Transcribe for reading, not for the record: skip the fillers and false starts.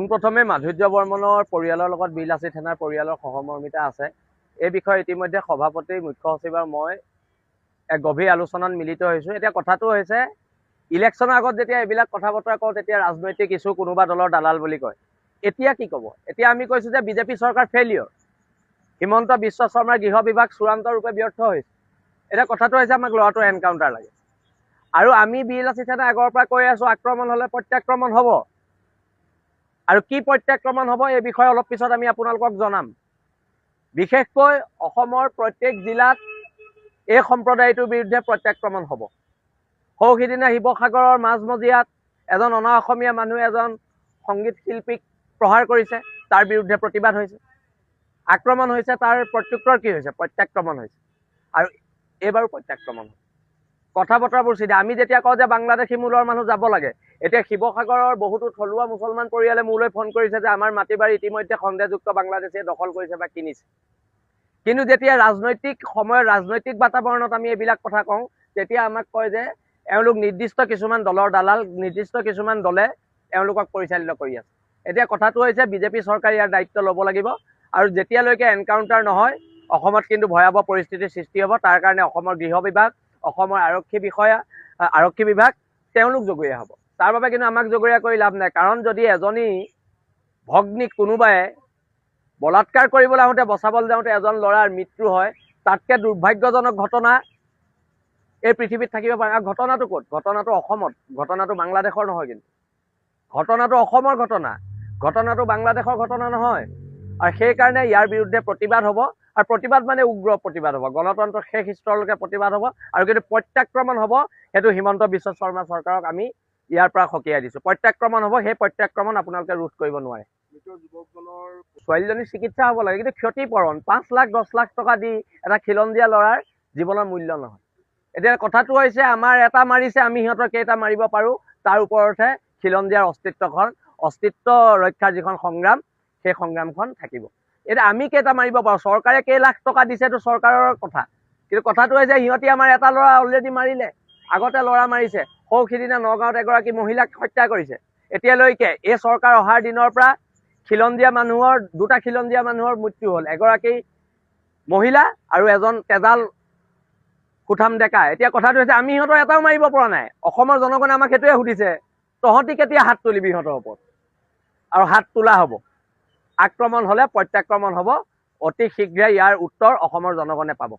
পোনপ্ৰথমে মাধুৰ্য বৰ্মনৰ পৰিয়ালৰ লগত বিলাসী থানাৰ পৰিয়ালৰ সহমৰ্মিতা আছে। এই বিষয়ে ইতিমধ্যে সভাপতি, মুখ্য সচিব আৰু মই এক গভীৰ আলোচনাত মিলিত হৈছোঁ। এতিয়া কথাটো হৈছে, ইলেকশ্যনৰ আগত যেতিয়া এইবিলাক কথা বতৰা কওঁ তেতিয়া ৰাজনৈতিক ইছ্যু কোনোবা দলৰ দালাল বুলি কয়। এতিয়া কি ক'ব? এতিয়া আমি কৈছোঁ যে বিজেপি চৰকাৰ ফেইলিয়ৰ। হিমন্ত বিশ্ব শৰ্মাৰ গৃহ বিভাগ চূড়ান্তৰূপে ব্যৰ্থ হৈছে। এতিয়া কথাটো হৈছে আমাক ল'ৰাটোৰ এনকাউণ্টাৰ লাগে। আৰু আমি বিলাসী থানা আগৰ পৰা কৈ আছোঁ আক্ৰমণ হ'লে প্ৰত্যাক্ৰমণ হ'ব। আৰু কি প্ৰত্যাক্ৰমণ হ'ব এই বিষয়ে অলপ পিছত আমি আপোনালোকক জনাম। বিশেষকৈ অসমৰ প্ৰত্যেক জিলাত এই সম্প্ৰদায়টোৰ বিৰুদ্ধে প্ৰত্যাক্ৰমণ হ'ব। সৌসিদিনা শিৱসাগৰৰ মাজমজিয়াত এজন অনা অসমীয়া মানুহে এজন সংগীত শিল্পীক প্ৰহাৰ কৰিছে, তাৰ বিৰুদ্ধে প্ৰতিবাদ হৈছে, আক্ৰমণ হৈছে। তাৰ প্ৰত্যুত্তৰ কি হৈছে? প্ৰত্যাক্ৰমণ হৈছে। আৰু এইবাৰো প্ৰত্যাক্ৰমণ হৈছে। কথা বতৰাবোৰ চিধা। আমি যেতিয়া কওঁ যে বাংলাদেশী মূলৰ মানুহ যাব লাগে, এতিয়া শিৱসাগৰৰ বহুতো থলুৱা মুছলমান পৰিয়ালে মোলৈ ফোন কৰিছে যে আমাৰ মাটি বাৰী ইতিমধ্যে সন্দেহযুক্ত বাংলাদেশীয়ে দখল কৰিছে বা কিনিছে। কিন্তু যেতিয়া ৰাজনৈতিক সময়ৰ ৰাজনৈতিক বাতাবৰণত আমি এইবিলাক কথা কওঁ, তেতিয়া আমাক কয় যে এওঁলোক নিৰ্দিষ্ট কিছুমান দলৰ দালাল, নিৰ্দিষ্ট কিছুমান দলে এওঁলোকক পৰিচালিত কৰি আছে। এতিয়া কথাটো হৈছে বিজেপি চৰকাৰে ইয়াৰ দায়িত্ব ল'ব লাগিব। আৰু যেতিয়ালৈকে এনকাউণ্টাৰ নহয়, অসমত কিন্তু ভয়াৱহ পৰিস্থিতিৰ সৃষ্টি হ'ব। তাৰ কাৰণে অসমৰ গৃহ বিভাগ, অসমৰ আৰক্ষী বিভাগ তেওঁলোক জগৰীয়া হ'ব। তাৰ বাবে কিন্তু আমাক জগৰীয়া কৰি লাভ নাই। কাৰণ যদি এজনী ভগ্নীক কোনোবাই বলাৎকাৰ কৰিবলৈ আহোঁতে, বচাবলৈ যাওঁতে এজন ল'ৰাৰ মৃত্যু হয়, তাতকৈ দুৰ্ভাগ্যজনক ঘটনা এই পৃথিৱীত থাকিব পাৰে। আৰু ঘটনাটো ক'ত? ঘটনাটো অসমত, ঘটনাটো বাংলাদেশৰ নহয়। কিন্তু ঘটনাটো অসমৰ ঘটনা, ঘটনাটো বাংলাদেশৰ ঘটনা নহয়। আৰু সেইকাৰণে ইয়াৰ বিৰুদ্ধে প্ৰতিবাদ হ'ব। আৰু প্ৰতিবাদ মানে উগ্ৰ প্ৰতিবাদ হ'ব, গণতন্ত্ৰৰ শেষ স্তৰলৈকে প্ৰতিবাদ হ'ব। আৰু কিন্তু প্ৰত্যাক্ৰমণ হ'ব, সেইটো হিমন্ত বিশ্ব শৰ্মা চৰকাৰক আমি ইয়াৰ পৰা সকীয়াই দিছোঁ। প্ৰত্যাক্ৰমণ হ'ব, সেই প্ৰত্যাক্ৰমণ আপোনালোকে ৰোধ কৰিব নোৱাৰে। ছোৱালীজনীৰ চিকিৎসা হ'ব লাগে, কিন্তু ক্ষতিপূৰণ 5 লাখ 10 লাখ টকা দি এটা খিলঞ্জীয়া ল'ৰাৰ জীৱনৰ মূল্য নহয়। এতিয়া কথাটো হৈছে, আমাৰ এটা মাৰিছে, আমি সিহঁতৰ কেইটা মাৰিব পাৰোঁ, তাৰ ওপৰতহে খিলঞ্জীয়াৰ অস্তিত্ব ৰক্ষাৰ যিখন সংগ্ৰাম, সেই সংগ্ৰামখন থাকিব। এতিয়া আমি কেইটা মাৰিব পাৰোঁ, চৰকাৰে কেই লাখ টকা দিছে এইটো চৰকাৰৰ কথা। কিন্তু কথাটো হৈছে সিহঁতি আমাৰ এটা ল'ৰা অলৰেডি মাৰিলে, আগতে ল'ৰা মাৰিছে। সৌসিদিনা নগাঁৱত এগৰাকী মহিলাক হত্যা কৰিছে। এতিয়ালৈকে এই চৰকাৰ অহাৰ দিনৰ পৰা দুটা খিলঞ্জীয়া মানুহৰ মৃত্যু হ'ল, এগৰাকী মহিলা আৰু এজন তেজাল সুঠাম ডেকা। এতিয়া কথাটো হৈছে আমি সিহঁতৰ এটাও মাৰিব পৰা নাই। অসমৰ জনগণে আমাক সেইটোৱে সুধিছে, তহঁতি কেতিয়া হাত তুলিবি সিহঁতৰ ওপৰত? আৰু হাত তোলা হ'ব। আক্ৰমণ হ'লে প্ৰত্যাক্ৰমণ হ'ব। অতি শীঘ্ৰে ইয়াৰ উত্তৰ অসমৰ জনগণে পাব।